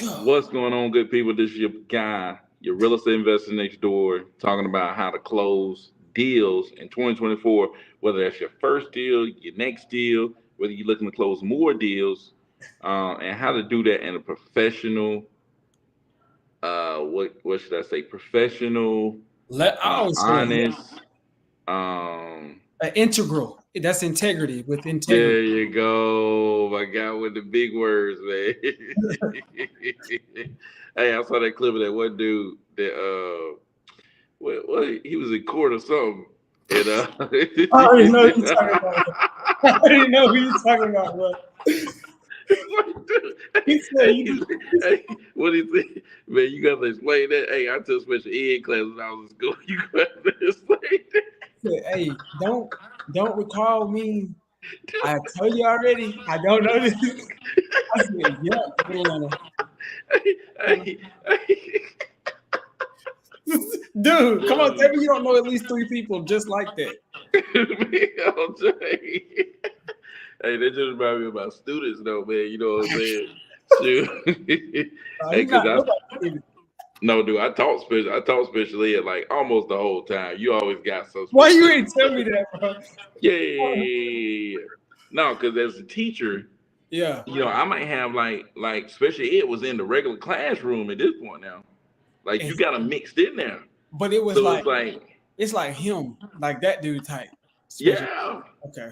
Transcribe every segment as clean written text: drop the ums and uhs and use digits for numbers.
What's going on, good people? This is your guy, your real estate investor next door, talking about how to close deals in 2024. Whether that's your first deal, your next deal, whether you're looking to close more deals, and how to do that in a professional, what should I say? Professional, I always say honest. Um, integral. That's integrity with integrity. there you go, my guy with the big words, man. Hey, I saw that clip of that one dude that what he was in court or something. And I already know who you're talking about. I already know who you're talking about, bro. He said you hey, what do you think? Man, you gotta explain that. Hey, I took special ed class when I was in school. You gotta explain that. said, hey, don't recall me. I told you already. I don't know this. I said, yeah, Hey, hey. dude, come on, tell me you don't know at least 3 people just like that. I'm saying. Hey, that just reminds me of my students, though, man. You know what I'm saying? Shoot. Hey, no, dude, I taught special ed like almost the whole time. You always got some. Why you ain't tell me that, bro? Yeah. No, because as a teacher, yeah, I might have like special ed was in the regular classroom at this point now. Like you got them mixed in there. But it was so like it's like him, like that dude type. Yeah. Okay.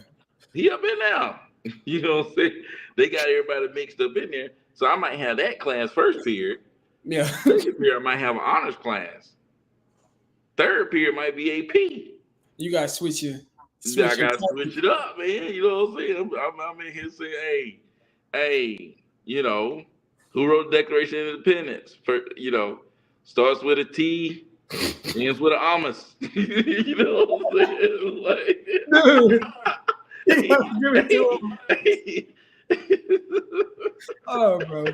He up in there. You know what I'm saying? They got everybody mixed up in there. So I might have that class first period. Yeah. Second period I might have an honors class. Third period might be AP. You gotta switch it. I gotta switch it up, man. You know what I'm saying? I'm in here saying, hey, who wrote the Declaration of Independence? Starts with a T, ends with an Amos. You know what I'm saying? Like, dude. You gotta give it to him. Oh, bro.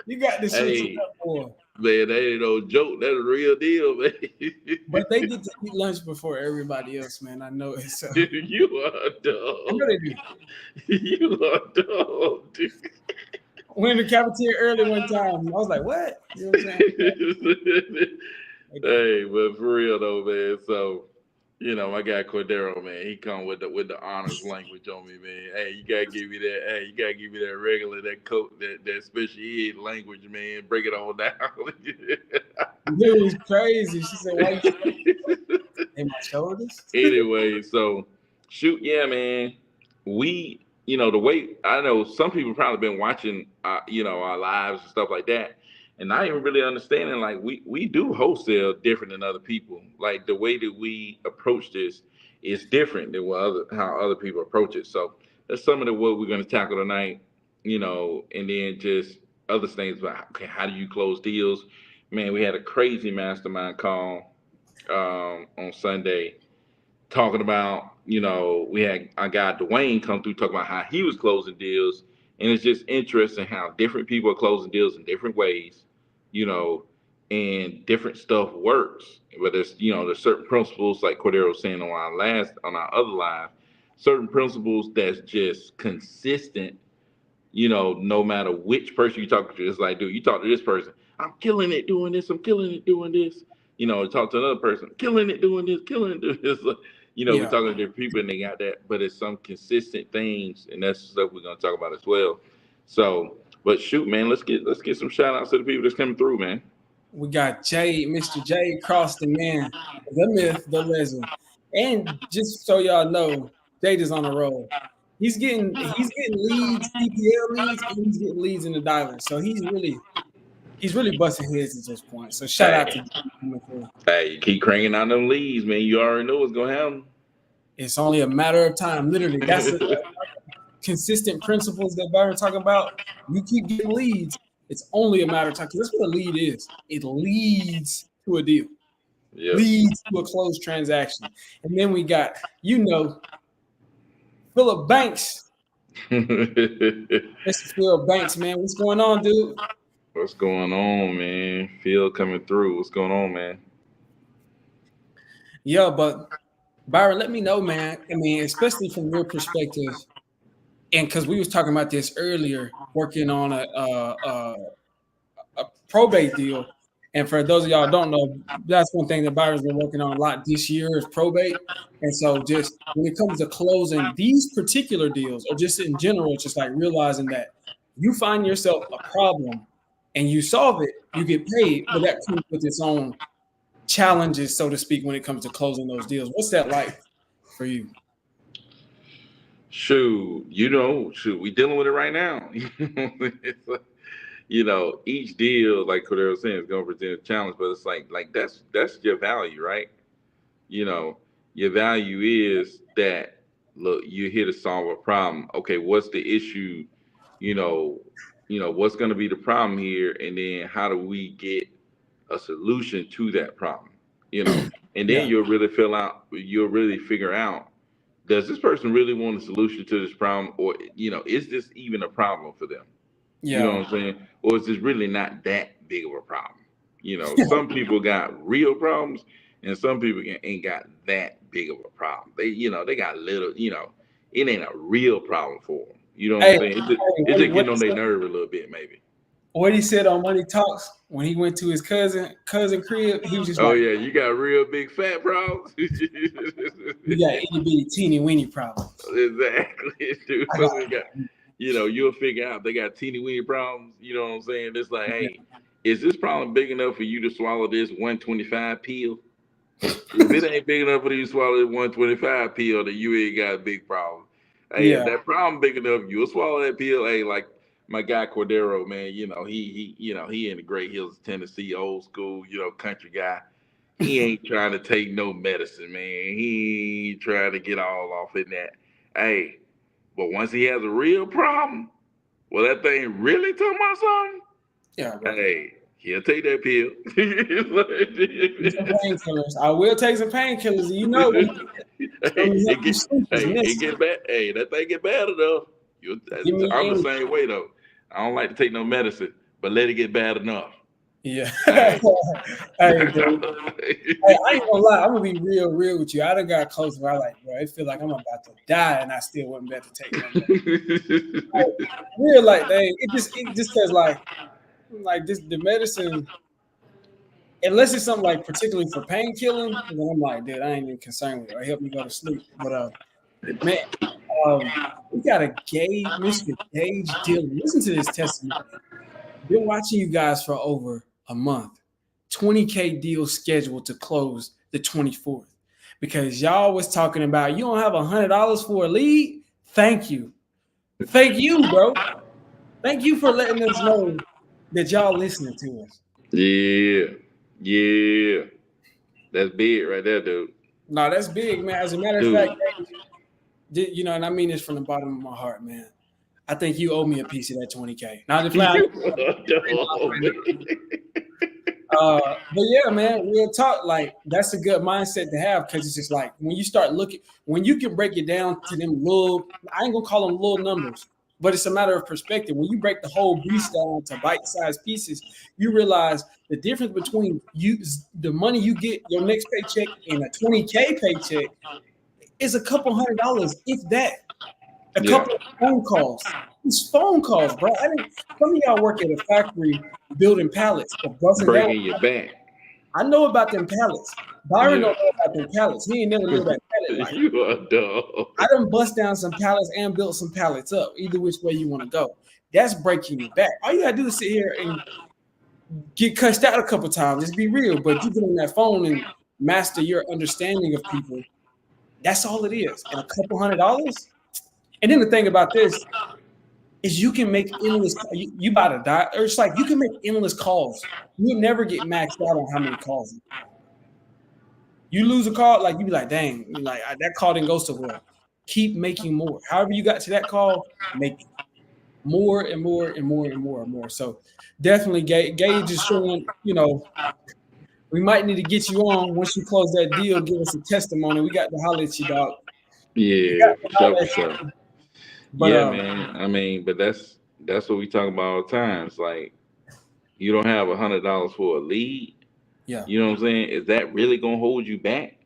You got to switch it up for. Man, that ain't no joke. That's a real deal, man. But they get to eat lunch before everybody else, man. I know it. So. You are dumb. I know they do. You are dumb, dude. Went in the cafeteria early one time. I was like, what? You know what I'm saying? Hey, but for real though, man. So, my guy Cordero, man, he come with the honors language on me, man. Hey, you gotta give me that. Hey, you gotta give me that regular, that special ed language, man. Break it all down. It was crazy. She said, "Why you in my shoulders?" Anyway, so shoot, yeah, man. We, the way I know some people probably been watching, our lives and stuff like that. And not even really understanding, like we do wholesale different than other people. Like the way that we approach this is different than how other people approach it. So that's some of the what we're going to tackle tonight. And then just other things about okay, how do you close deals? Man, we had a crazy mastermind call on Sunday talking about we had our guy Dwayne come through talking about how he was closing deals, and it's just interesting how different people are closing deals in different ways. And different stuff works. But there's certain principles like Cordero was saying on our other live, certain principles that's just consistent. No matter which person you talk to, it's like, dude, you talk to this person, I'm killing it doing this, I'm killing it doing this. Talk to another person, killing it doing this, killing it doing this. We're talking to different people and they got that, but it's some consistent things, and that's stuff we're gonna talk about as well. So. But shoot, man, let's get some shout outs to the people that's coming through, man. We got Jay, Mr. Jay Croston, man, the myth, the legend. And just so y'all know, Jade is on the roll. He's getting leads, CPL leads, and he's getting leads in the dialer. So he's really busting heads at this point. So shout out to you. Hey, you keep cranking out them leads, man. You already know what's gonna happen. It's only a matter of time, literally. That's consistent principles that Byron talking about. You keep getting leads, it's only a matter of time, because that's what a lead is. It leads to a deal. Yep. Leads to a closed transaction. And then we got, Philip Banks. Mr. Phil Banks, man. What's going on, dude? What's going on, man? Phil coming through. What's going on, man? Yeah, but Byron, let me know, man. I mean, especially from your perspective, and because we was talking about this earlier, working on probate deal. And for those of y'all who don't know, that's one thing that Byron's been working on a lot this year is probate. And so just when it comes to closing these particular deals or just in general, it's just like realizing that you find yourself a problem and you solve it, you get paid, but that comes with its own challenges, so to speak, when it comes to closing those deals. What's that like for you? Shoot, shoot, we dealing with it right now. It's like, each deal, like Cordero was saying, is going to present a challenge, but it's like that's your value, right? You know, your value is that look, you're here to solve a problem. Okay, what's the issue? You know, what's going to be the problem here, and then how do we get a solution to that problem? And then Yeah, you'll really figure out, does this person really want a solution to this problem, or is this even a problem for them? You know yeah, what I'm saying? Or is this really not that big of a problem? Some people got real problems, and some people ain't got that big of a problem. They got little. It ain't a real problem for them. You know what I'm hey, saying? It's what, just what getting on their nerve a little bit, maybe. what he said on Money Talks when he went to his cousin crib, he was just Oh like, yeah, you got real big fat problems. "You got itty bitty teeny weeny problems." Exactly, dude. I Some got of them got, you'll figure out they got teeny weeny problems. You know what I'm saying? It's like, yeah, hey, is this problem big enough for you to swallow this 125 pill? If it ain't big enough for you to swallow this 125 pill, then you ain't got a big problem. Hey, if yeah, that problem big enough, you'll swallow that pill. Hey, like my guy Cordero, man, he in the Great Hills, Tennessee, old school, country guy. He ain't trying to take no medicine, man. He ain't trying to get all off in that. Hey, but once he has a real problem, well, that thing really talking about something. yeah, bro. Hey, he'll take that pill. Some painkillers. I will take some painkillers. You know, Hey, some help it you get sleep is it missing. get bad. Hey, that thing get bad enough. Give me I'm the any. same way though. I don't like to take no medicine, but let it get bad enough. Yeah. Hey, Hey, dude. Hey, I ain't gonna lie. I'm gonna be real with you. I done got close where I like, bro. It feel like I'm about to die, and I still wasn't better to take no medicine. Like, real like, dang, it just cause like this the medicine. Unless it's something like particularly for pain killing, then I'm like, dude, I ain't even concerned with it. Or help me go to sleep. But man, we got a Mr. Gage Dillon. Listen to this testimony. Been watching you guys for over a month. 20K deal scheduled to close the 24th. Because y'all was talking about you don't have $100 for a lead. Thank you. Thank you, bro. Thank you for letting us know that y'all listening to us. Yeah, yeah, that's big right there, dude. No, that's big, man. As a matter of fact, Dude. you know, and I mean this from the bottom of my heart, man. I think you owe me a piece of that 20K. Not just flat. But yeah, man, real talk. Like that's a good mindset to have because it's just like when you start looking, when you can break it down to them little, I ain't gonna call them little numbers, but it's a matter of perspective. When you break the whole beast down to bite-sized pieces, you realize the difference between the money you get your next paycheck and a 20K paycheck is a couple $100, if that. A Yeah, couple of phone calls. It's phone calls, bro. Some of y'all work at a factory building pallets or busting down. breaking your back. I know about them pallets. Byron Yeah, don't know about them pallets. He ain't never lived that pallet life. you are I dumb. done bust down some pallets and built some pallets up, either which way you want to go. That's breaking your back. All you gotta do is sit here and get cussed out a couple times. Let's be real. But you get on that phone and master your understanding of people. That's all it is. And a couple $100. And then the thing about this is you can make endless. You about to die, or it's like you can make endless calls. You'll never get maxed out on how many calls. You lose a call, like you be like, dang, you like that call didn't go so well. Keep making more. However you got to that call, make more and more and more and more and more. So definitely, Gage is showing. You know, we might need to get you on once you close that deal. Give us a testimony. We got to holler at you, dog. We got Yeah, to for sure, holler for at sure. you. But Yeah, man. I mean, but that's what we talk about all the time. It's like you don't have $100 for a lead. yeah, You know what I'm saying? Is that really gonna hold you back?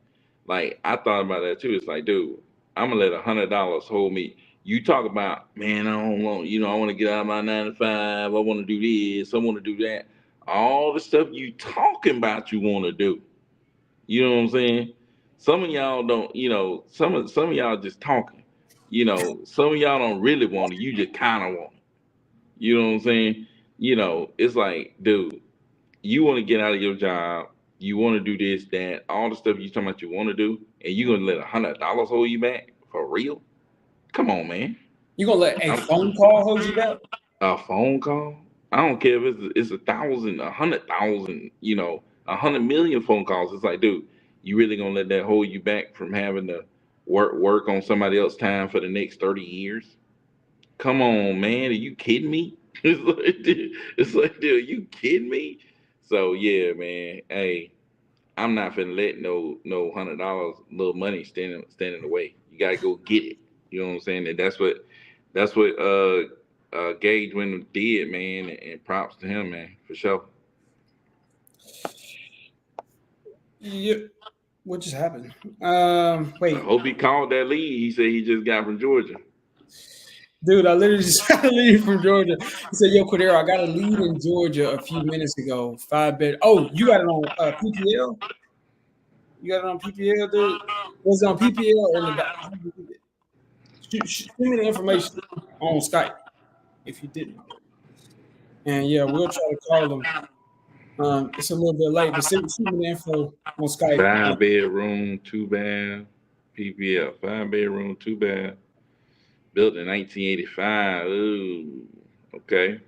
Like I thought about that too. It's like, dude, I'm gonna let $100 hold me. You talk about, man, I don't want, I want to get out of my 9 to 5. I want to do this. I want to do that. All the stuff you talking about you want to do. You know what I'm saying? Some of y'all don't, some of y'all just talking. Some of y'all don't really want it. You just kind of want it. You know what I'm saying? It's like, dude, you want to get out of your job. You want to do this, that, all the stuff you talking about you want to do, and you gonna let $100 hold you back for real? Come on, man. You gonna let a I'm, phone call hold you back? a phone call? I don't care if it's 1,000, 100,000, 100 million phone calls. It's like, dude, you really gonna let that hold you back from having to work on somebody else's time for the next 30 years? Come on, man. Are you kidding me? Dude, are you kidding me? So yeah, man. Hey, I'm not finna let no $100 little money stand in the way. You gotta go get it. You know what I'm saying? And that's what Gage Wyndham did, man. And props to him, man, for sure. Yeah. What just happened? I Wait, hope he called that lead. He said he just got from Georgia. dude, I literally just got a lead from Georgia. He said, "Yo, Cordero, I got a lead in Georgia a few minutes ago. 5 bet. Oh, you got it on PPL? You got it on PPL, dude? Was it on PPL or in the back? How did you get it? Send me the information on Skype if you didn't already. And yeah, we'll try to call them. It's a little bit late, but send me the info on Skype. Five bedroom, two bath, PPL. 5 bedroom, two bath. Built in 1985. Ooh, okay.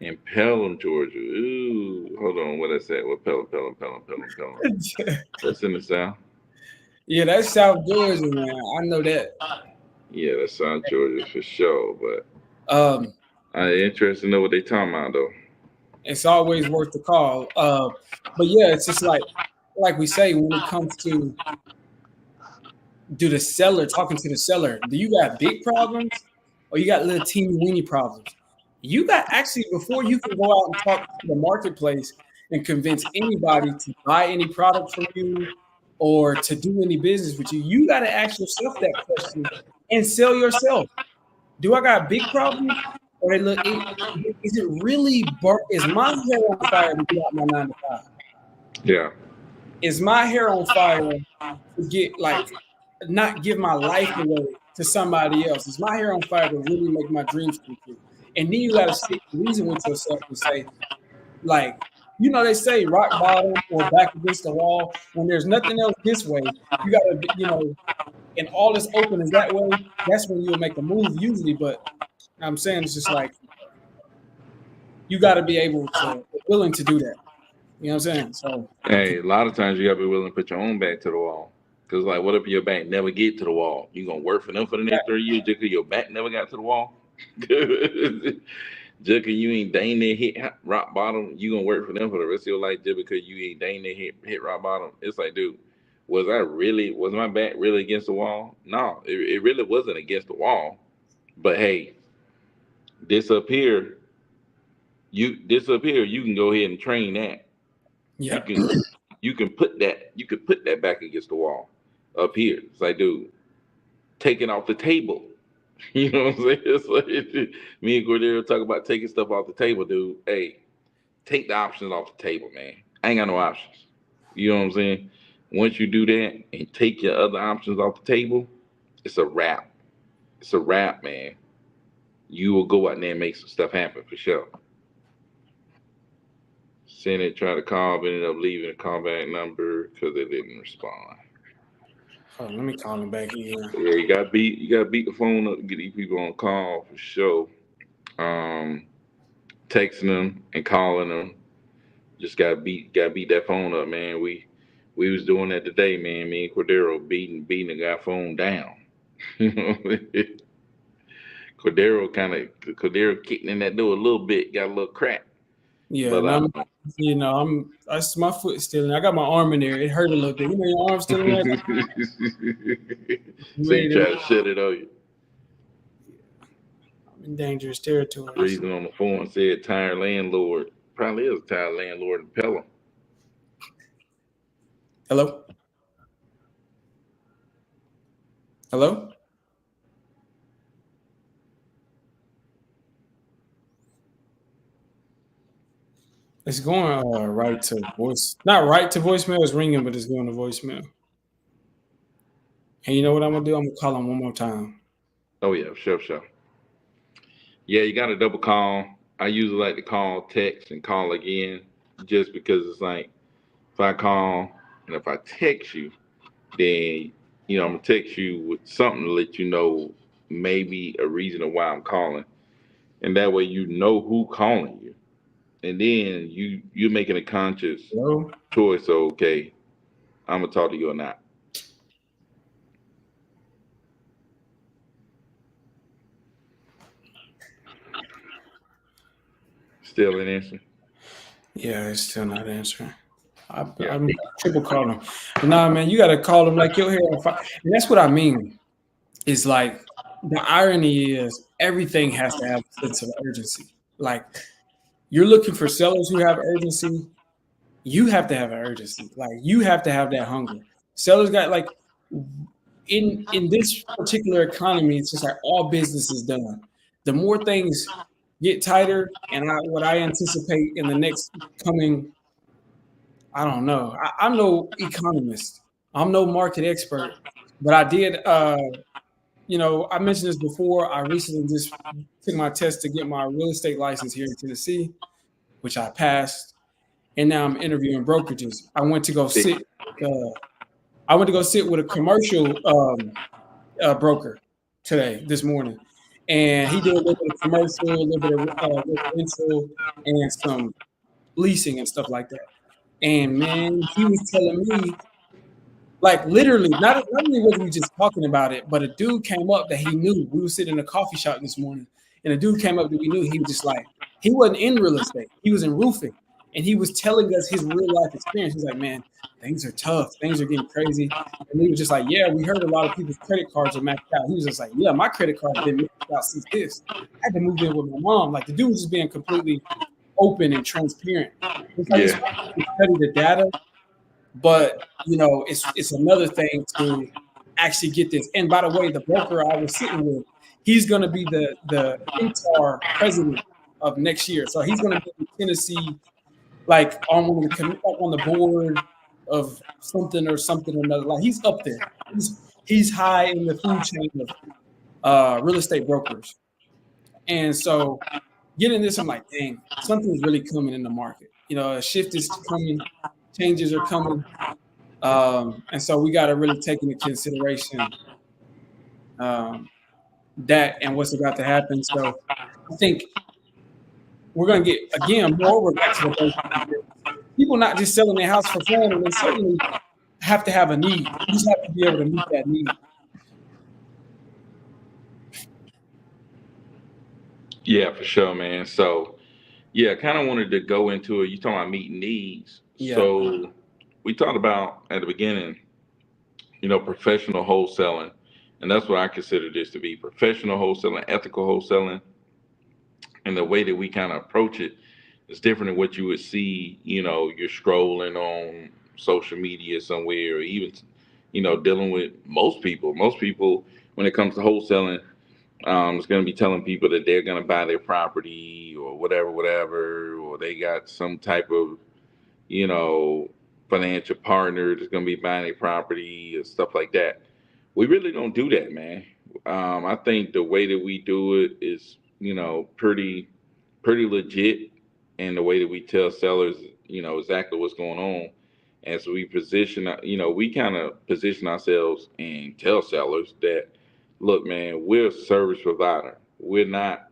In Pelham, Georgia. Ooh, hold on. What I said? What Pelham. That's in the South. Yeah, that's South Georgia, man. I know that. Yeah, that's South Georgia for sure. But Um, I'm interested to know what they talking about though. it's always worth the call. But yeah, it's just like we say when it comes to do the seller talking to the seller. Do you got big problems or you got little teeny weeny problems? You got actually before you can go out and talk to the marketplace and convince anybody to buy any product from you or to do any business with you, you got to ask yourself that question and sell yourself. Do I got big problems? Or they look, is it really is my hair on fire to get out my 9 to 5? Yeah. Is my hair on fire to get like not give my life away to somebody else? Is my hair on fire to really make my dreams come true? And then you got to sit and reason with yourself and say, like, they say rock bottom or back against the wall. When there's nothing else this way, you got to, and all is open is that way. That's when you'll make a move usually. But I'm saying it's just like you got to be able to willing to do that. You know what I'm saying? So Hey, a lot of times you gotta be willing to put your own back to the wall. Cause like, what if your back never get to the wall? You gonna work for them for the next 3 years just cause your back never got to the wall? Just cause you ain't dang near hit rock bottom, you gonna work for them for the rest of your life just because you ain't dang near hit rock bottom? It's like, dude, was my back really against the wall? No, it really wasn't against the wall. But hey, this up here, you can go ahead and train that. You yeah, can you can put that back against the wall up here. It's like, dude, take it off the table. You know what I'm saying? It's like, me and Cordero talk about taking stuff off the table, dude. Hey, take the options off the table, man. I ain't got no options. You know what I'm saying? Once you do that and take your other options off the table, it's a wrap. It's a wrap, man. You will go out there and make some stuff happen for sure. Send it, try to call, but ended up leaving a callback number because they didn't respond. hold on, let me call him back here. Yeah, you gotta beat the phone up to get these people on call for sure. Um, Texting them and calling them. Just gotta beat that phone up, man. We was doing that today, man. Me and Cordero beating the guy phone down. You know, Cordero kicking in that door a little bit, got a little crack. Yeah, But and my foot still in. I got my arm in there. It hurt a little bit. Your arm so still in there. You you ready to? try to shut it on you. I'm in dangerous territory. So. Reason on the phone said tired landlord. Probably is a tired landlord in Pelham. Hello, hello. It's going right to voice, not right to voicemail. It's ringing, but it's going to voicemail. And you know what I'm gonna do? I'm gonna call him one more time. Oh yeah, sure, sure. Yeah, you got to double call. I usually like to call, text, and call again, just because it's like if I call and if I text you, then I'm gonna text you with something to let you know maybe a reason of why I'm calling, and that way you know who calling you, and then you're making a conscious Hello? choice. So, okay, I'm gonna talk to you or not. Still an answer? Yeah, it's still not answering. Yeah, I'm triple calling him. But nah, man, you gotta call him like you're here on fire. And that's what I mean. Is like the irony is everything has to have a sense of urgency. Like you're looking for sellers who have urgency. You have to have an urgency. Like you have to have that hunger. Sellers got like in this particular economy, it's just like all business is done. The more things get tighter, and what I anticipate in the next coming, I don't know. I'm no economist. I'm no market expert, but I did. I mentioned this before. I recently just took my test to get my real estate license here in Tennessee, which I passed, and now I'm interviewing brokerages. see, Uh, I went to go sit with a commercial broker today, this morning, and he did a little bit of commercial, a little bit of residential, and some leasing and stuff like that. And man, he was telling me, like literally, not only was we just talking about it, but a dude came up that he knew. We were sitting in a coffee shop this morning, and a dude came up that we knew. He was just like, he wasn't in real estate, he was in roofing, and he was telling us his real life experience. He's like, man, things are tough, things are getting crazy, and we were just like, yeah, we heard a lot of people's credit cards are maxed out. He was just like, yeah, my credit card's been maxed out since this. I had to move in with my mom. Like the dude was just being completely open and transparent. It's like it's yeah, one thing to study the data, but it's another thing to actually get this. And by the way, the broker I was sitting with, he's going to be the INTAR president of next year. So he's going to be in Tennessee, like on one of the like on the board of something or something or another. Like he's up there. He's high in the food chain of real estate brokers. And so getting this, I'm like, dang, something's really coming in the market. A shift is coming, changes are coming. And so we got to really take into consideration um, that and what's about to happen. So I think we're going to get, again, moreover, back to the basics. People not just selling their house for fun, and they certainly have to have a need. You just have to be able to meet that need. yeah, for sure, man. So, yeah, I kind of wanted to go into it. You talking about meeting needs. Yeah. So, we talked about at the beginning, professional wholesaling. And that's what I consider this to be: professional wholesaling, ethical wholesaling. And the way that we kind of approach it is different than what you would see, you're scrolling on social media somewhere, or even, dealing with most people. Most people, when it comes to wholesaling, is going to be telling people that they're going to buy their property or whatever, whatever, or they got some type of, you know, financial partner that's going to be buying a property and stuff like that. We really don't do that, man. I think the way that we do it is, pretty legit, and the way that we tell sellers, exactly what's going on. As we position, we kind of position ourselves and tell sellers that, look, man, we're a service provider. We're not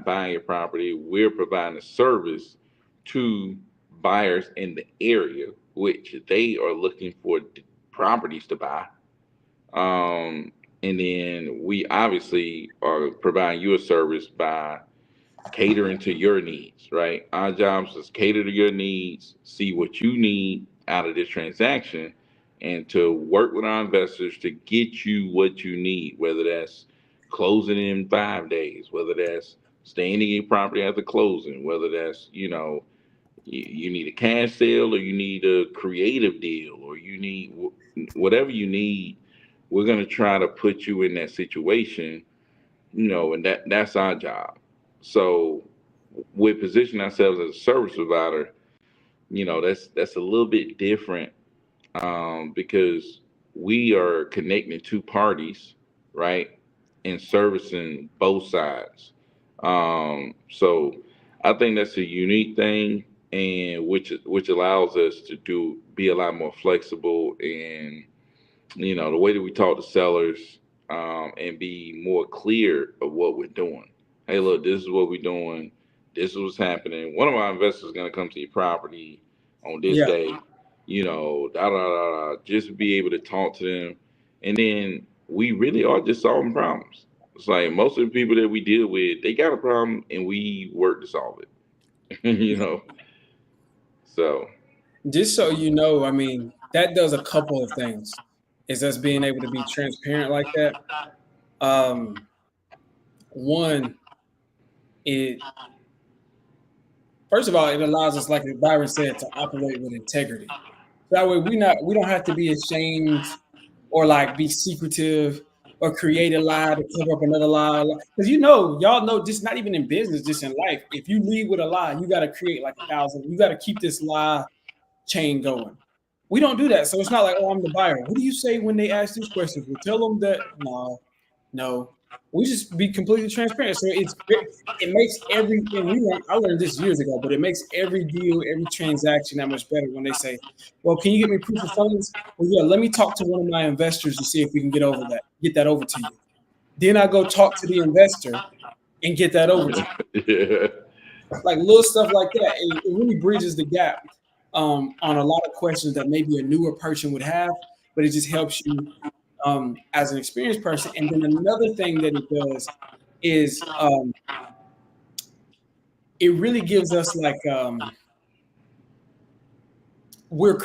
buying a property. We're providing a service to buyers in the area, which they are looking for properties to buy. And then we obviously are providing you a service by catering to your needs, right? Our jobs is cater to your needs, see what you need out of this transaction, and to work with our investors to get you what you need, whether that's closing in 5 days, whether that's staying in your property after closing, whether that's, you need a cash sale, or you need a creative deal, or you need whatever you need. We're going to try to put you in that situation, and that's our job. So we position ourselves as a service provider. That's a little bit different, because we are connecting two parties, right, and servicing both sides. So I think that's a unique thing, and which allows us to do be a lot more flexible, and the way that we talk to sellers, and be more clear of what we're doing. Hey, look, this is what we're doing. This is what's happening. One of our investors is going to come to your property on this Yeah. day. Da da da da. Just be able to talk to them, and then we really are just solving problems. It's like most of the people that we deal with, they got a problem, and we work to solve it. So Just so you know, I mean, that does a couple of things. Is us being able to be transparent like that. Um, One, it first of all, it allows us, like Byron said, to operate with integrity. That way, we don't have to be ashamed or like be secretive or create a lie to cover up another lie. Because y'all know, just not even in business, just in life, if you lead with a lie, you got to create like 1,000. You got to keep this lie chain going. We don't do that. So it's not like, oh, I'm the buyer. What do you say when they ask these questions? Well, tell them that no. We just be completely transparent. So it makes I learned this years ago, but it makes every deal, every transaction that much better when they say, well, can you get me proof of funds? Well, yeah, let me talk to one of my investors to see if we can get that over to you. Then I go talk to the investor and get that over to you. yeah, Like little stuff like that. It really bridges the gap on a lot of questions that maybe a newer person would have, but it just helps you as an experienced person. And then another thing that it does is it really gives us like we're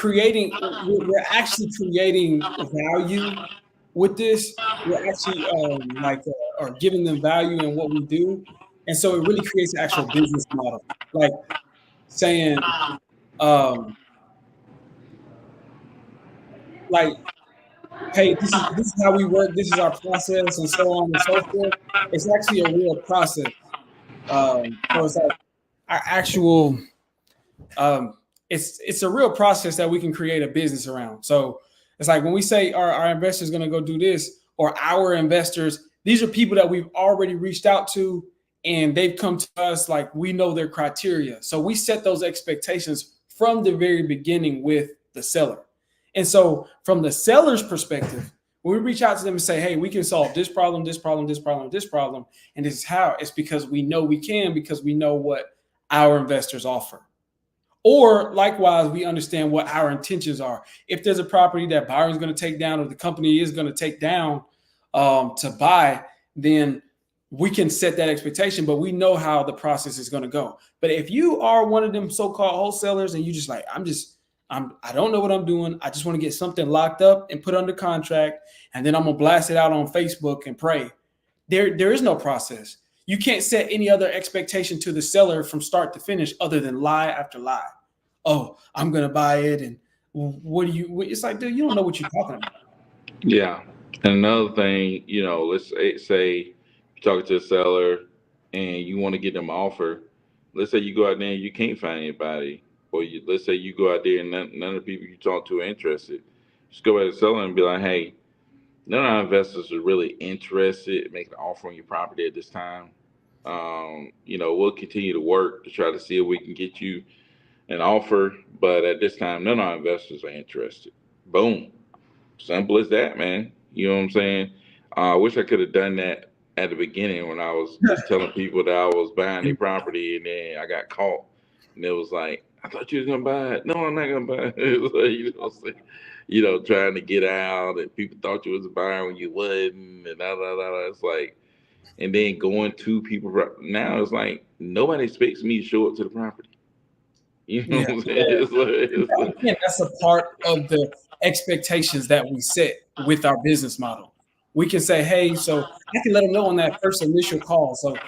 actually creating value with this. We're actually are giving them value in what we do, and so it really creates an actual business model. Like saying, um, like, hey, this is how we work. This is our process, and so on and so forth. It's actually a real process. So it's like our actual it's a real process that we can create a business around. So it's like when we say our investors going to go do this, or our investors, these are people that we've already reached out to, and they've come to us, like we know their criteria. So we set those expectations from the very beginning with the seller. And so from the seller's perspective, when we reach out to them and say, hey, we can solve this problem, this problem, this problem, this problem, and this is how, it's because we know we can, because we know what our investors offer. Or likewise, we understand what our intentions are. If there's a property that Byron's going to take down, or the company is going to take down to buy, then we can set that expectation, but we know how the process is going to go. But if you are one of them so-called wholesalers and you just like, I don't know what I'm doing. I just want to get something locked up and put under contract, and then I'm gonna blast it out on Facebook and pray. There is no process. You can't set any other expectation to the seller from start to finish other than lie after lie. Oh, I'm gonna buy it, and what do you? It's like, dude, you don't know what you're talking about. yeah. And another thing, let's say you're talking to a seller and you want to get them an offer. Let's say you go out there and you can't find anybody, or let's say you go out there and none of the people you talk to are interested. Just go back to the seller and be like, hey, none of our investors are really interested in making an offer on your property at this time. We'll continue to work to try to see if we can get you an offer, but at this time, none of our investors are interested. Boom. Simple as that, man. You know what I'm saying? I wish I could have done that at the beginning when I was just telling people that I was buying a property, and then I got caught. And it was like, I thought you was gonna buy it. No, I'm not gonna buy it. It was like, what I'm saying? Trying to get out, and people thought you was a buyer when you wasn't, and da da da. It's like, and then going to people now, it's like nobody expects me to show up to the property. You know Yeah. what I'm saying? Again, that's a part of the expectations that we set with our business model. We can say, hey, so I can let them know on that first initial call. So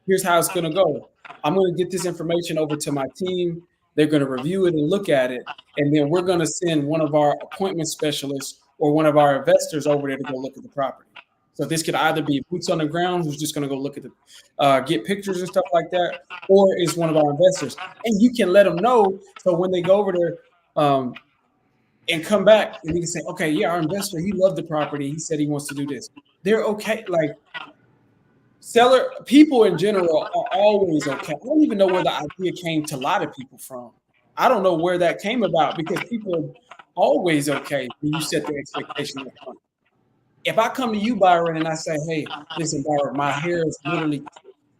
here's how it's going to go. I'm going to get this information over to my team. They're going to review it and look at it. And then we're going to send one of our appointment specialists or one of our investors over there to go look at the property. So this could either be boots on the ground who's just going to go look at the get pictures and stuff like that, or it's one of our investors, and you can let them know. So when they go over there and come back, and you can say, okay, yeah, our investor, he loved the property. He said he wants to do this. They're okay. Like seller people in general are always okay. I don't even know where the idea came to a lot of people from. I don't know where that came about because people are always okay when you set the expectation up front. If I come to you, Byron, and I say, hey, listen, Byron, my hair is literally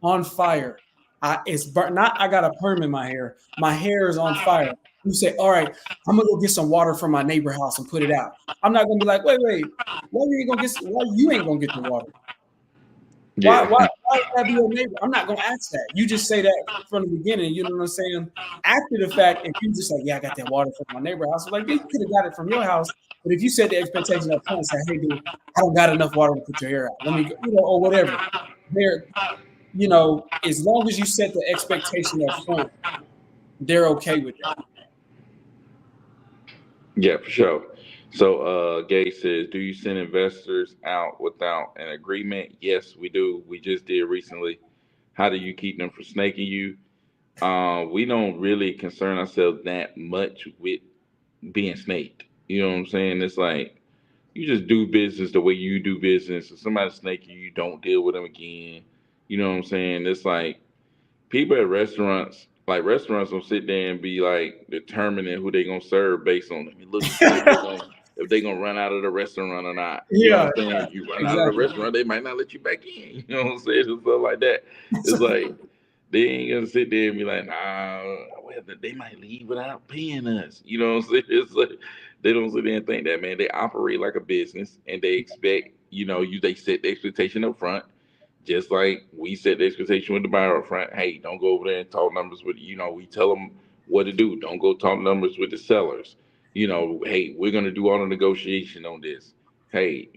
on fire. It's burnt. Not I got a perm in my hair. My hair is on fire. You say, all right, I'm gonna go get some water from my neighbor house and put it out. I'm not gonna be like, wait, why you ain't gonna get? Why you ain't gonna get the water? Why, Yeah. why, why would that be your neighbor? I'm not gonna ask that. You just say that from the beginning. You know what I'm saying? After the fact, if you just like, yeah, I got that water from my neighbor house, like you could have got it from your house. But if you set the expectation up front and say, hey, dude, I don't got enough water to put your hair out. Let me, or whatever. There, as long as you set the expectation up front, they're okay with that. Yeah, for sure. So, Gay says, do you send investors out without an agreement? Yes, we do. We just did recently. How do you keep them from snaking you? We don't really concern ourselves that much with being snaked. You know what I'm saying? It's like you just do business the way you do business. If somebody snake you, you don't deal with them again. You know what I'm saying? It's like people at restaurants, like restaurants, don't sit there and be like determining who they gonna serve based on. Let me look and see if they gonna run out of the restaurant or not. You know Yeah, what I'm saying? If you run out of the exactly. restaurant, they might not let you back in. You know what I'm saying? And stuff like that. It's like they ain't gonna sit there and be like, nah, well, they might leave without paying us. You know what I'm saying? It's like they don't sit there and think that, man. They operate like a business and they expect, they set the expectation up front just like we set the expectation with the buyer up front. Hey, don't go over there and talk numbers with, we tell them what to do. Don't go talk numbers with the sellers. Hey, we're going to do all the negotiation on this. Hey,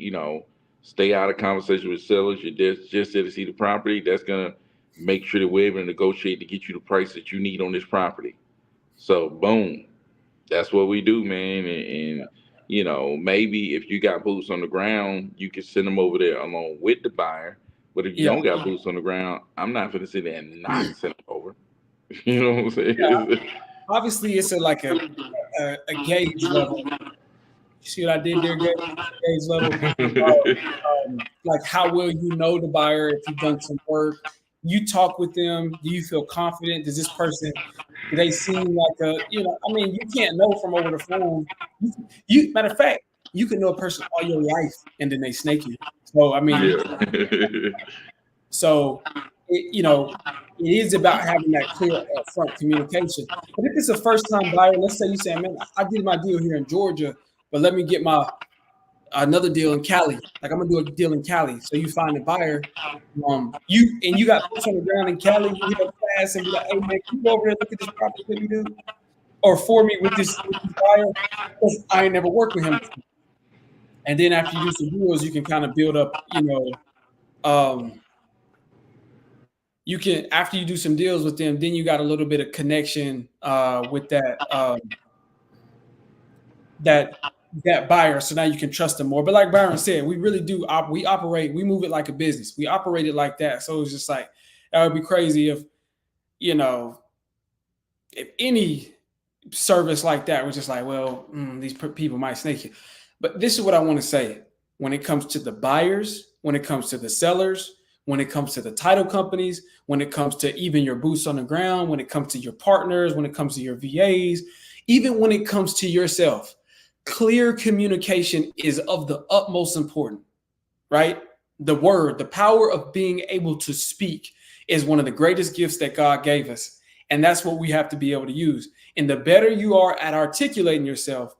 stay out of conversation with sellers. You're just there to see the property. That's going to make sure that we're able to negotiate to get you the price that you need on this property. So, boom, that's what we do, man. And maybe if you got boots on the ground, you can send them over there along with the buyer. But if you Yeah, don't got boots on the ground, I'm not going to sit there and not send them over. You know what I'm yeah. saying? Obviously, it's a gauge level. You see what I did there, gauge level? Like how well you know the buyer if you've done some work. You talk with them. Do you feel confident? Does this person, do they seem like I mean, you can't know from over the phone. Matter of fact, you can know a person all your life and then they snake you. So, I mean, Yeah. so, it is about having that clear upfront communication. But if it's a first time buyer, let's say you say, man, I did my deal here in Georgia, but let me get my another deal in Cali. Like I'm gonna do a deal in Cali. So you find a buyer, you got boots on the ground in Cali. You hit up class and be like, hey man, can you go over there and look at this property with me, dude? Or for me with this buyer, because I ain't never worked with him before. And then after you do some deals, you can kind of build up, um, you can after you do some deals with them, then you got a little bit of connection with that that buyer, so now you can trust them more. But like Byron said, we really do we move it like a business. We operate it like that. So it's just like that would be crazy if you know if any service like that was just like, well, these people might snake you. But this is what I want to say: when it comes to the buyers, when it comes to the sellers, when it comes to the title companies, when it comes to even your boots on the ground, when it comes to your partners, when it comes to your VAs, even when it comes to yourself, clear communication is of the utmost importance, right? The power of being able to speak is one of the greatest gifts that God gave us. And that's what we have to be able to use. And the better you are at articulating yourself,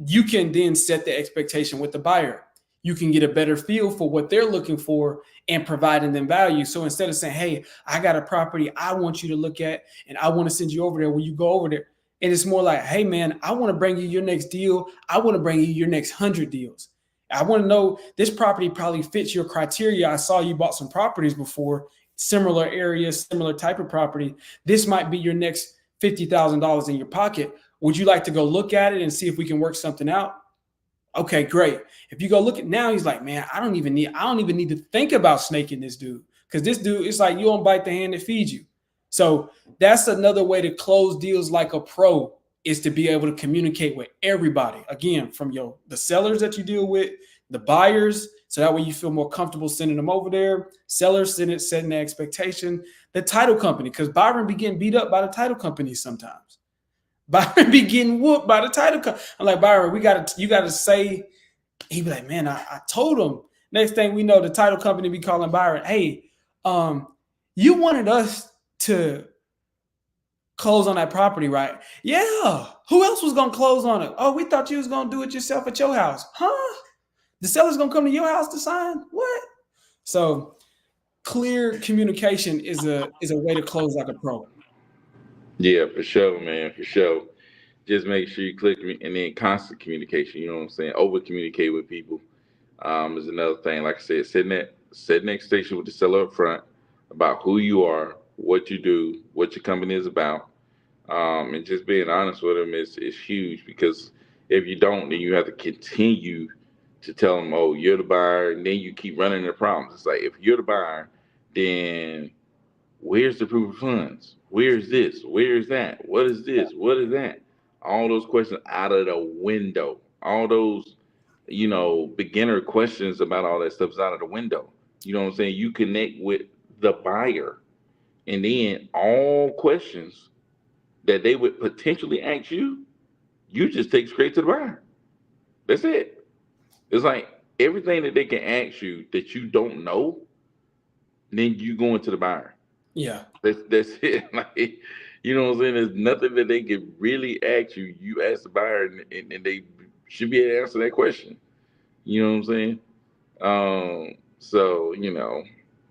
you can then set the expectation with the buyer. You can get a better feel for what they're looking for and providing them value. So instead of saying, hey, I got a property I want you to look at and I want to send you over there when you go over there. And it's more like, hey, man, I want to bring you your next deal. I want to bring you your next 100 deals. I want to know this property probably fits your criteria. I saw you bought some properties before, similar areas, similar type of property. This might be your next $50,000 in your pocket. Would you like to go look at it and see if we can work something out? Okay, great. If you go look at now, he's like, man, I don't even need to think about snaking this dude. Because this dude, it's like you don't bite the hand that feeds you. So that's another way to close deals like a pro is to be able to communicate with everybody. Again, from the sellers that you deal with, the buyers, so that way you feel more comfortable sending them over there. Sellers setting the expectation. The title company, because Byron be getting beat up by the title companies sometimes. Byron be getting whooped by the title company. I'm like, Byron, you gotta say. He be like, man, I told him. Next thing we know, the title company be calling Byron, hey, um, you wanted us to close on that property, right? Yeah. Who else was gonna close on it? Oh, we thought you was gonna do it yourself at your house. Huh? The seller's gonna come to your house to sign? What? So clear communication is a way to close like a pro. Yeah, for sure, man, for sure. Just make sure you click me, and then constant communication. You know what I'm saying? Over communicate with people is another thing. Like I said, setting the expectation with the seller up front about who you are, what you do, what your company is about, and just being honest with them is huge because if you don't, then you have to continue to tell them, oh, you're the buyer, and then you keep running into problems. It's like if you're the buyer, then where's the proof of funds? Where's this? Where's that? What is this? What is that? All those questions out of the window. All those, beginner questions about all that stuff is out of the window. You know what I'm saying? You connect with the buyer, and then all questions that they would potentially ask you, you just take straight to the buyer. That's it. It's like everything that they can ask you that you don't know, then you go into the buyer. Yeah. That's it. Like, you know what I'm saying? There's nothing that they can really ask you. You ask the buyer, and they should be able to answer that question. You know what I'm saying? So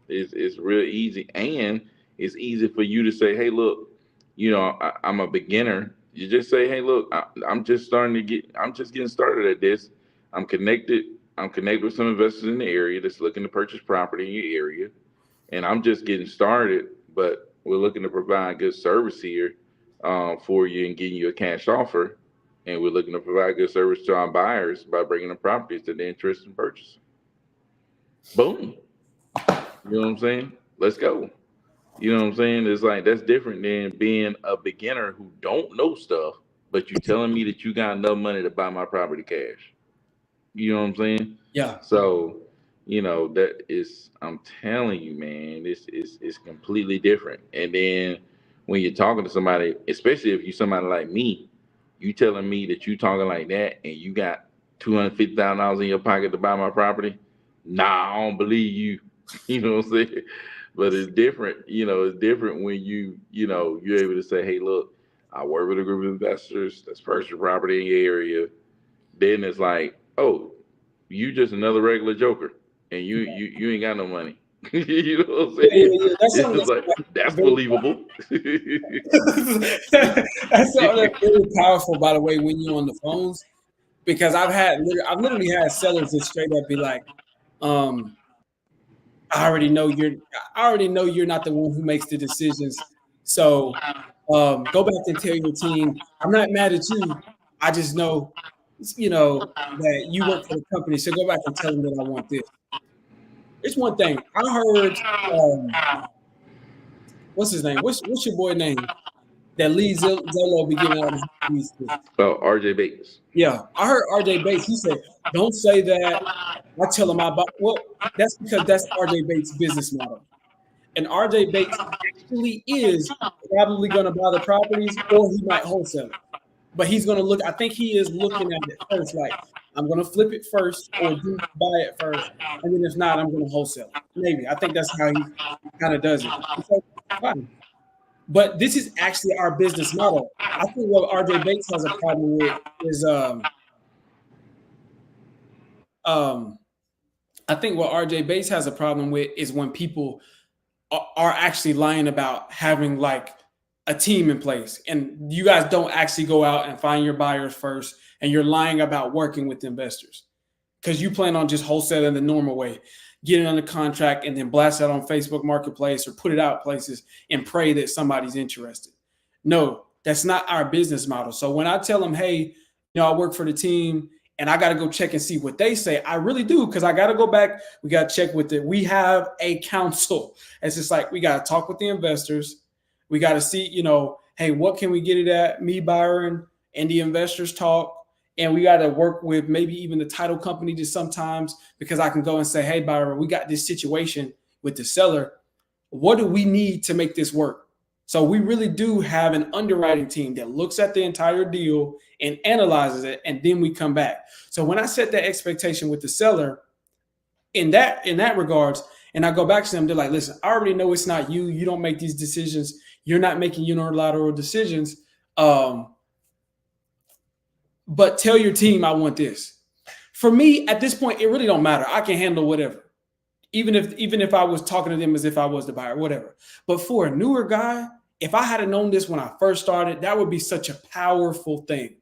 it's real easy, and it's easy for you to say, "Hey, look, I'm a beginner." You just say, "Hey, look, I'm just getting started at this. I'm connected. I'm connected with some investors in the area that's looking to purchase property in your area, and I'm just getting started. But we're looking to provide good service here for you and getting you a cash offer." And we're looking to provide good service to our buyers by bringing the properties that they're interested in purchasing. Boom. You know what I'm saying? Let's go. You know what I'm saying? It's like that's different than being a beginner who don't know stuff, but you telling me that you got enough money to buy my property cash. You know what I'm saying? Yeah. So, that is I'm telling you, man, this is completely different. And then when you're talking to somebody, especially if you're somebody like me, you telling me that you talking like that and you got $250,000 in your pocket to buy my property. Nah, I don't believe you. You know what I'm saying? But it's different, it's different when you're able to say, hey, look, I work with a group of investors that's purchasing property in your area. Then it's like, oh, you just another regular joker, and you ain't got no money. You know what I'm Yeah, saying? yeah, yeah. That's It's something just like that's that's very believable. that's something that's very powerful, by the way, when you're on the phones. Because I've literally had sellers that straight up be like, um, I already know you're not the one who makes the decisions. So go back and tell your team, I'm not mad at you. I just know, that you work for the company. So go back and tell them that I want this. It's one thing. I heard what's his name? What's your boy name? That Lee Zolo be giving out his tweets to. Oh, RJ Bates. Yeah, I heard RJ Bates. He said, "Don't say that." I tell him about well, that's because that's RJ Bates' business model, and RJ Bates actually is probably going to buy the properties, or he might wholesale it. But he's going to look. I think he is looking at it first, like I'm going to flip it first, or do buy it first, and then if not, I'm going to wholesale it. Maybe I think that's how he kind of does it. So, fine. But this is actually our business model. I think what RJ Bates has a problem with is um I think what RJ Bates has a problem with is when people are actually lying about having like a team in place and you guys don't actually go out and find your buyers first and you're lying about working with investors because you plan on just wholesaling the normal way, get it under contract and then blast that on Facebook Marketplace or put it out places and pray that somebody's interested. No, that's not our business model. So when I tell them, hey, I work for the team and I got to go check and see what they say. I really do, because I got to go back. We got to check with it. We have a council. It's just like we got to talk with the investors. We got to see, hey, what can we get it at? Me, Byron, and the investors talk. And we got to work with maybe even the title company just sometimes, because I can go and say, hey, Byron, we got this situation with the seller. What do we need to make this work? So we really do have an underwriting team that looks at the entire deal and analyzes it, and then we come back. So when I set that expectation with the seller in that regards, and I go back to them, they're like, listen, I already know it's not you. You don't make these decisions. You're not making unilateral decisions. Um, but tell your team I want this. For me, at this point, it really don't matter. I can handle whatever. Even if I was talking to them as if I was the buyer, whatever. But for a newer guy, if I had known this when I first started, that would be such a powerful thing.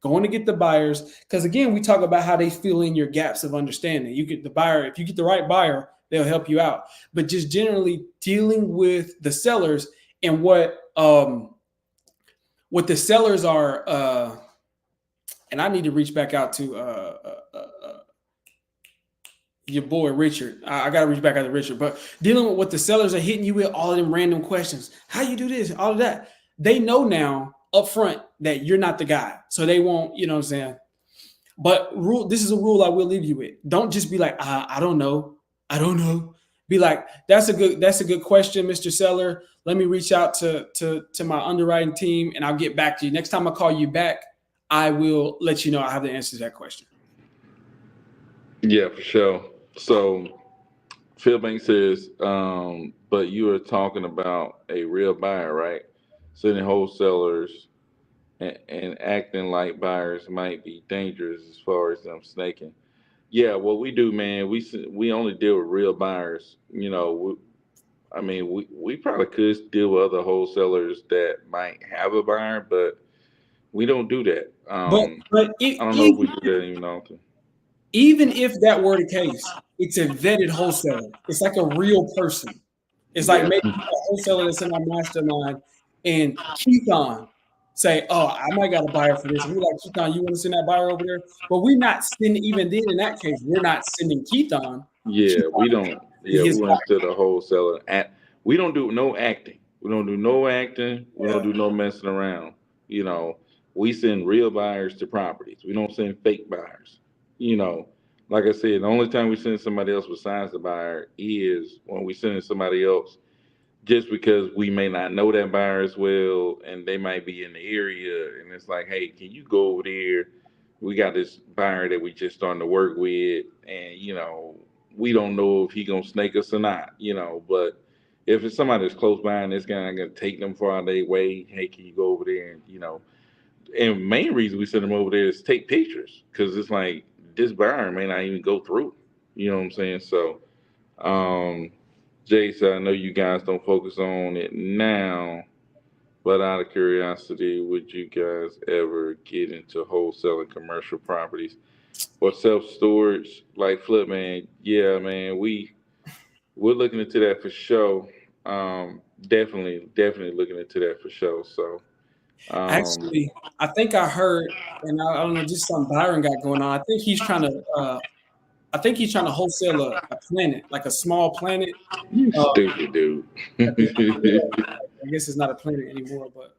Going to get the buyers, because again, we talk about how they fill in your gaps of understanding. You get the buyer, if you get the right buyer, they'll help you out. But just generally dealing with the sellers and what the sellers are, and I need to reach back out to your boy Richard. I got to reach back out to Richard. But dealing with what the sellers are hitting you with, all of them random questions. How you do this? All of that. They know now up front that you're not the guy. So they won't, you know what I'm saying? But this is a rule I will leave you with. Don't just be like, I don't know. I don't know. Be like, that's a good question, Mr. Seller. Let me reach out to my underwriting team and I'll get back to you. Next time I call you back, I will let you know I have the answer to that question. Yeah, for sure. So Phil Banks says, but you are talking about a real buyer, right? Sending wholesalers and acting like buyers might be dangerous as far as them snaking. Yeah, what we do, man, we only deal with real buyers. I mean, we probably could deal with other wholesalers that might have a buyer, but we don't do that. But but I don't know if we even do that even often. even if that were the case, it's a vetted wholesaler. It's like a real person. It's like Yeah, maybe a wholesaler that's in our mastermind and Keithon say, "Oh, I might got a buyer for this." And we're like, "Keithon, you want to send that buyer over there?" But we're not sending. Even then, in that case, we're not sending Keithon. yeah, Keithon we don't. is Yeah, we his went to the wholesaler. We don't do no acting. We don't do no acting. We don't buyer. do no messing around. You know, we send real buyers to properties. We don't send fake buyers. You know, like I said, the only time we send somebody else besides the buyer is when we send somebody else just because we may not know that buyer as well and they might be in the area and it's like, hey, can you go over there? We got this buyer that we just starting to work with, and we don't know if he gonna snake us or not, but if it's somebody that's close by and this guy gonna take them far out of their way, hey, can you go over there? And main reason we send them over there is take pictures, because it's like this buyer may not even go through, you know what I'm saying? So um Jason, I know you guys don't focus on it now, but out of curiosity, would you guys ever get into wholesaling commercial properties or self storage like Flip Man? Yeah, man, we're looking into that for sure. Definitely looking into that for sure. So, um, Actually, I think I heard, and I don't know, just some Byron got going on. I think he's trying to wholesale a planet, like a small planet. you Uh, stupid dude. I guess it's not a planet anymore, but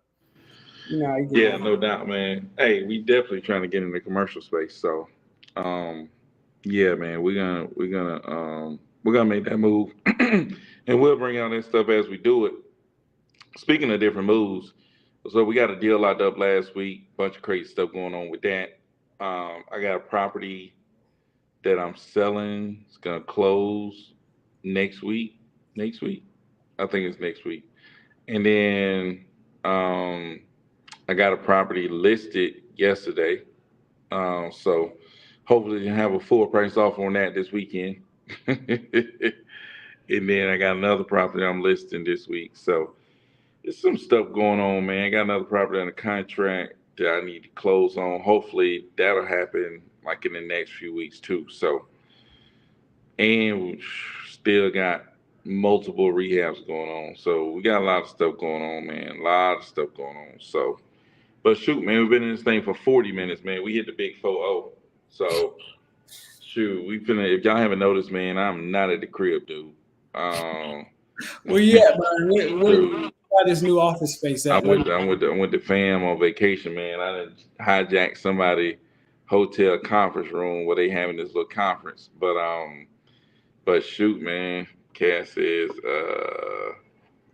I get Yeah, on. no doubt, man. Hey, we definitely trying to get in the commercial space. So, um, yeah, man, we're gonna make that move, and we'll bring out that stuff as we do it. Speaking of different moves, so we got a deal locked up last week. Bunch of crazy stuff going on with that. I got a property that I'm selling. It's gonna close next week. Next week, I think it's next week. And then um, I got a property listed yesterday. So hopefully you have a full price offer on that this weekend. And then I got another property I'm listing this week. So there's some stuff going on, man. I got another property under contract that I need to close on. Hopefully that'll happen like in the next few weeks too. So, and we still got multiple rehabs going on. So we got a lot of stuff going on, man. A lot of stuff going on. So, but shoot, man, we've been in this thing for 40 minutes, man. We hit the big 4-0. So shoot, we finna. If y'all haven't noticed, man, I'm not at the crib, dude. Um, Where you at, Byron? Where dude, got this new office space at? What? I went to fam on vacation, man. I done hijacked somebody hotel conference room where they having this little conference. But shoot, man, Cass says,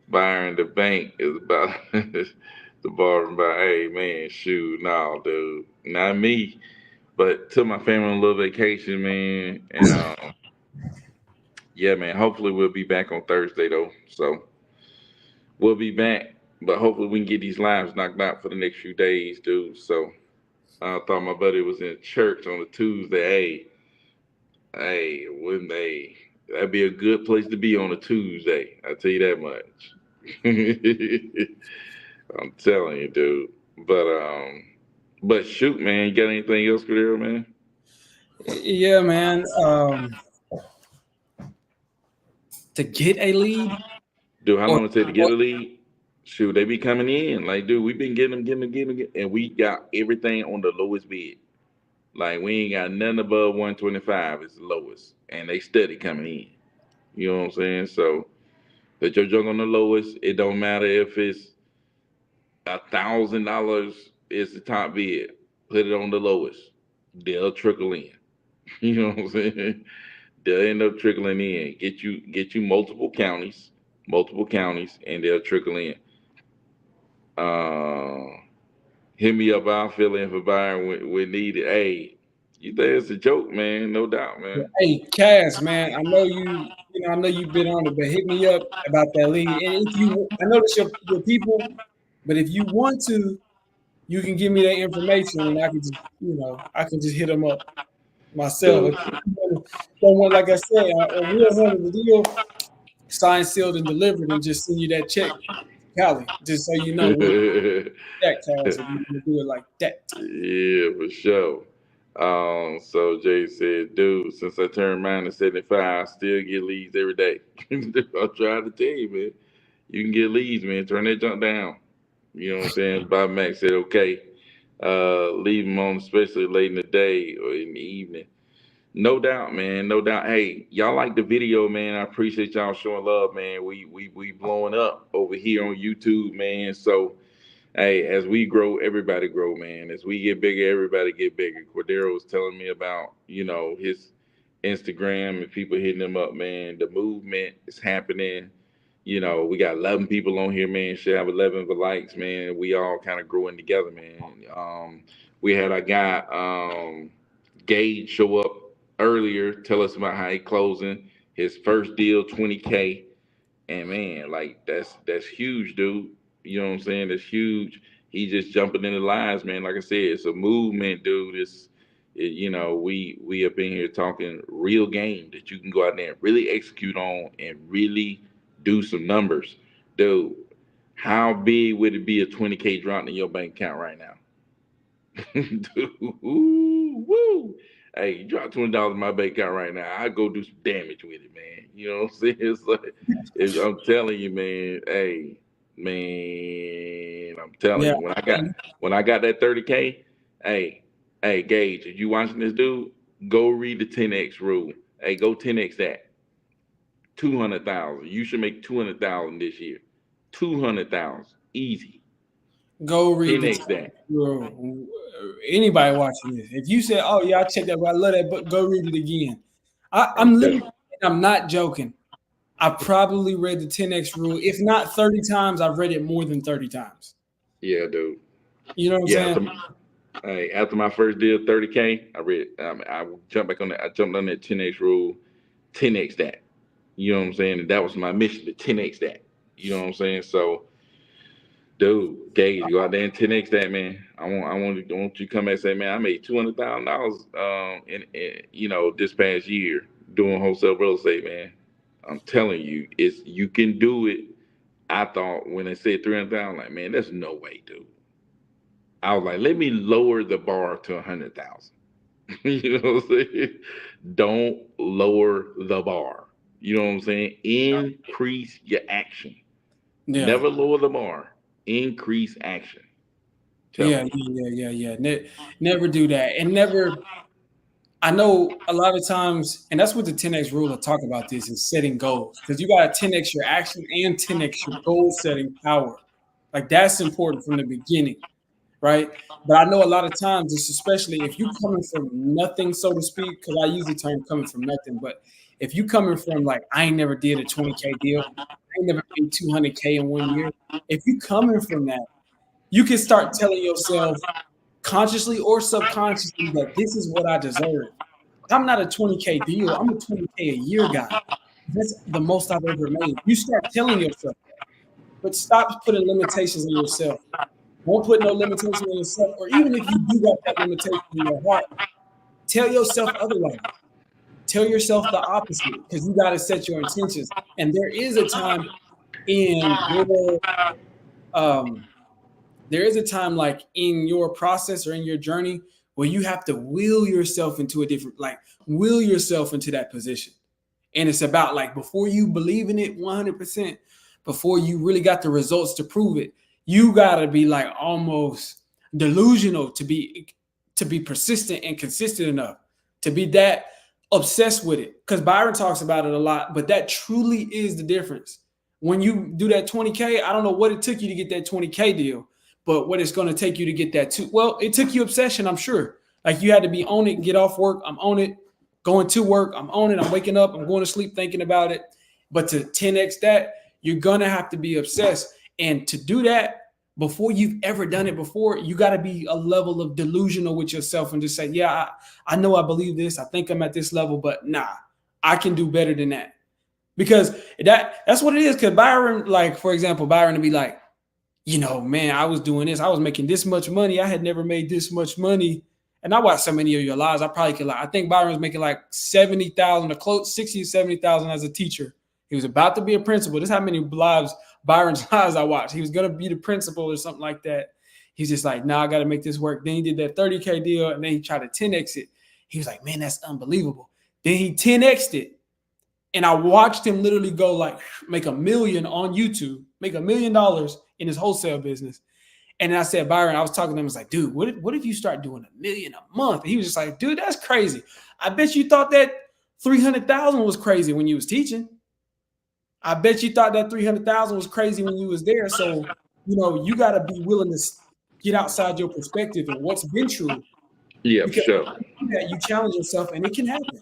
Byron the bank is about the bar about. Hey, man, shoot, no, dude, not me. But took my family on a little vacation, man, and yeah, man. Hopefully we'll be back on Thursday though. So we'll be back, but hopefully we can get these lives knocked out for the next few days, dude. So I thought my buddy was in church on a Tuesday. Wouldn't they? That'd be a good place to be on a Tuesday. I tell you that much. I'm telling you, dude. But but shoot, man, you got anything else, Cordero, man? Yeah, man. To get a lead Dude, how or, long it take to or get a lead? Shoot, they be coming in. Like, dude, we've been and we got everything on the lowest bid. Like, we ain't got nothing above 125. It's the lowest, and they steady coming in. You know what I'm saying? So, put your junk on the lowest. It don't matter if it's $1,000 is the top bid. Put it on the lowest. They'll trickle in. You know what I'm saying? They'll end up trickling in. Get you multiple counties, and they'll trickle in. Uh, Hit me up. I'll fill in for Byron when needed. Hey, you think it's a joke, man? No doubt, man. hey, Cass, man. I know I know you've been on it, but hit me up about that lead. And if you, I know that's your people, but if you want to, you can give me that information, and I can just, I can just hit them up myself. Dude. If you don't want, like I said, we'll handle the deal, signed, sealed, and delivered, and just send you that check, Cali, just so you know we'll that Cass if you want to do it like that. Yeah, for sure. So Jay said, dude, since I turned mine to 75, I still get leads every day. I'm trying to tell you, man. You can get leads, man. Turn that junk down. You know what I'm saying? Bob Mack said, okay. Leave them on, especially late in the day or in the evening. No doubt, man. No doubt. Hey, y'all like the video, man. I appreciate y'all showing love, man. We blowing up over here on YouTube, man. So hey, as we grow, everybody grow, man. As we get bigger, everybody get bigger. Cordero was telling me about, his Instagram and people hitting him up, man. The movement is happening. We got 11 people on here, man. Should have 11 likes, man. We all kind of growing together, man. We had our guy, Gage, show up earlier, tell us about how he closing his first deal, 20K. And man, like that's huge, dude. You know what I'm saying? That's huge. He just jumping in the lines, man. Like I said, it's a movement, dude. We have been here talking real game that you can go out there and really execute on and really do some numbers, dude. How big would it be a 20K drop in your bank account right now? Dude, ooh, woo. Hey, you drop $20 in my bank account right now, I go do some damage with it, man. You know what I'm saying? It's like, I'm telling you, man. Hey, man, I'm telling Yeah. you, when I got that 30K, hey, Gage, if you watching this dude, go read the 10x rule. Hey, go 10x that. 200,000. You should make 200,000 this year. 200,000, easy. Go read the 10x that. rule. Anybody watching this, if you say, "Oh yeah, I checked that, but I love that," but go read it again. I'm I'm telling literally, I'm not joking. I probably read the 10x rule, if not 30 times. I've read it more than 30 times. you. Yeah, dude. You know what I'm Yeah, saying? hey, after my first deal, 30K, I read. I jumped back on that. I jumped on that 10x rule, 10x that. You know what I'm saying? And that was my mission to 10x that. You know what I'm saying? So, dude, Gage, go out there and 10x that, man. I want you to come back and say, man, I made $200,000, this past year doing wholesale real estate, man. I'm telling you, you can do it. I thought when they said 300,000, like, man, there's no way, dude. I was like, let me lower the bar to 100,000. You know what I'm saying? Don't lower the bar. You know what I'm saying? Increase your action. Yeah, Never lower the bar. Increase action. yeah, Telling you. yeah, yeah, yeah, yeah. Never do that, and never. I know a lot of times, and that's what the 10x rule will talk about this is setting goals because you got to 10x your action and 10x your goal setting power. Like that's important from the beginning, right? But I know a lot of times, it's especially if you coming from nothing, so to speak, because I use the term coming from nothing, but if you coming from like I ain't never did a 20K deal, I ain't never made 200K in 1 year. If you coming from that, you can start telling yourself consciously or subconsciously that this is what I deserve. I'm not a 20K deal. I'm a 20K a year guy. That's the most I've ever made. You start telling yourself that, but stop putting limitations on yourself. Don't put no limitations on yourself, or even if you do got that limitation in your heart, tell yourself otherwise. Tell yourself the opposite because you got to set your intentions. And there is a time in your um, there is a time like in your process or in your journey where you have to will yourself into a different like will yourself into that position. And it's about like before you believe in it 100%, before you really got the results to prove it, you got to be like almost delusional to be persistent and consistent enough to be that obsessed with it. Because Byron talks about it a lot, but that truly is the difference. When you do that 20K, I don't know what it took you to get that 20K deal, but what it's going to take you to get that too. Well, it took you obsession, I'm sure. Like you had to be on it, get off work. I'm on it, going to work. I'm on it. I'm waking up. I'm going to sleep thinking about it. But to 10x that, you're going to have to be obsessed. And to do that, before you've ever done it before, you got to be a level of delusional with yourself and just say, yeah, I know I believe this. I think I'm at this level, but nah, I can do better than that. Because that's what it is. Because Byron, like, for example, Byron would be like, man, I was doing this. I was making this much money. I had never made this much money. And I watched so many of your lives. I probably could I think Byron was making like 70,000 or close 60 to 70,000 as a teacher. He was about to be a principal. This is how many lives Byron's lives I watched. He was gonna be the principal or something like that. He's just like, I gotta make this work. Then he did that 30K deal and then he tried to 10x it. He was like, man, that's unbelievable. Then he 10x'd it. And I watched him literally go like make $1 million on YouTube, make $1 million in his wholesale business. And then I said, Byron, I was talking to him, I was like, dude, what if you start doing $1 million a month? And he was just like, dude, that's crazy. I bet you thought that 300,000 was crazy when you was teaching. I bet you thought that 300,000 was crazy when you was there. So, you got to be willing to get outside your perspective and what's been true. Yeah, for Because sure. that you challenge yourself and it can happen.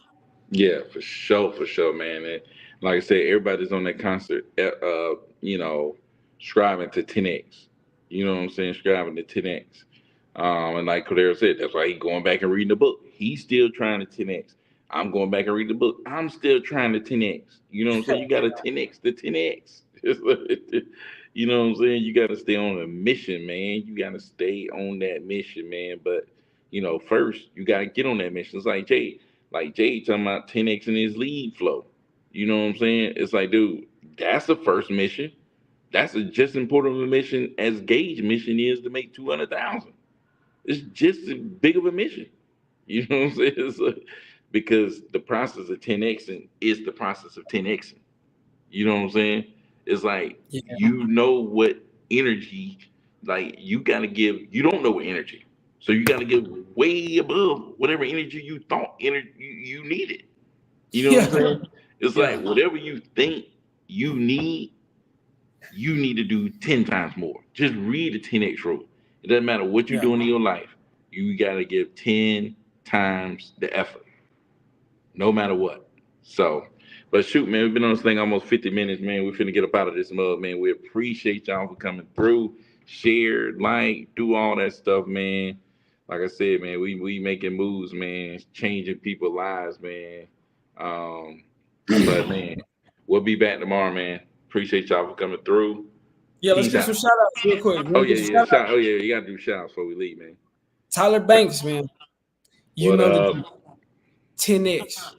Yeah, for sure, man. And like I said, everybody's on that concert, striving to 10x. You know what I'm saying? Striving to 10x. And like Cordero said, that's why he's going back and reading the book. He's still trying to 10x. I'm going back and reading the book. I'm still trying to 10x. You know what I'm saying? You got to 10x the 10x. You know what I'm saying? You got to stay on a mission, man. You got to stay on that mission, man. But first you got to get on that mission. It's like Jay talking about 10x in his lead flow. You know what I'm saying? It's like, dude, that's the first mission. That's just as important of a mission as Gage mission is to make 200,000. It's just as big of a mission. You know what I'm saying? Because the process of 10xing is the process of 10xing. You know what I'm saying? It's like Yeah. what energy, like you gotta give. You don't know what energy, so you gotta give way above whatever energy you thought you needed. You know what I'm Yeah. saying? It's Yeah. like whatever you think you need, you need to do 10 times more. Just read the 10x rule. It doesn't matter what you're Yeah. doing in your life. You gotta give 10 times the effort, no matter what. So, but shoot, man, we've been on this thing almost 50 minutes, man. We finna get up out of this mug, man. We appreciate y'all for coming through, share, like, do all that stuff, man. Like I said, man, we making moves, man, changing people's lives, man. Um, but man, we'll be back tomorrow, man. Appreciate y'all for coming through. Yeah, let's Peace give some out. shout outs real quick. You Oh want to yeah, give a yeah. shout out? Shout. Oh yeah, you gotta do shout outs before we leave, man. Tyler Banks, man. You What know the up? 10x.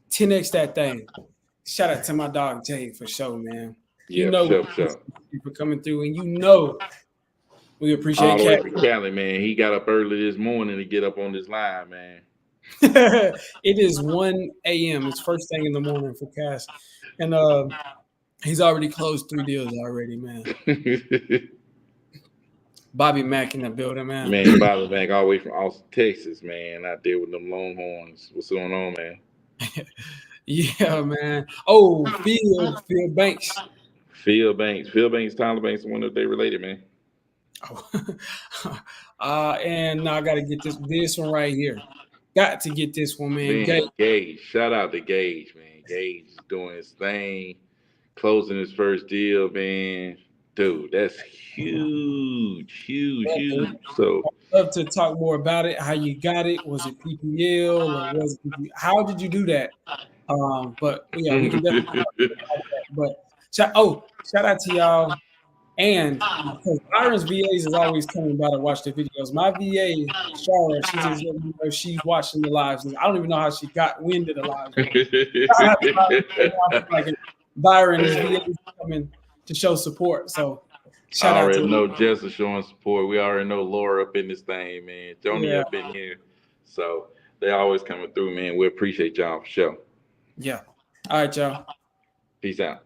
10x that thing. Shout out to my dog Jay for sure, man. You Yeah, for know we sure, for sure. appreciate you for coming through, and we All appreciate the way Cat. from Cali, man. He got up early this morning to get up on this live, man. It is 1 a.m. It's first thing in the morning for Cass. And he's already closed 3 deals already, man. Bobby Mack in the building, man. Man, Bobby back all the way from Austin, Texas, man. Out there with them Longhorns. What's going on, man? Yeah, man. Oh, Phil Banks. Phil Banks. Phil Banks, Tyler Banks, the one that they related, man. Oh. And now I got to get this one right here. Got to get this one, man. Man, Gage. Shout out to Gage, man. Gage is doing his thing, closing his first deal, man. Dude, that's huge, huge, huge. So Love to talk more about it. How you got it? Was it PPL or was it? How did you do that? But yeah, we can definitely talk about that. But shout out to y'all. And because Byron's VAs is always coming by to watch the videos. My VA, Charlotte, she just let me know she's watching the lives. I don't even know how she got wind of the lives, but like Byron, his VA is coming to show support. So I shout out to already know Jess is showing support. We already know Laura up in this thing, man. Joni yeah, up in here. So they always coming through, man. We appreciate y'all for sure. yeah. All right, y'all. Peace out.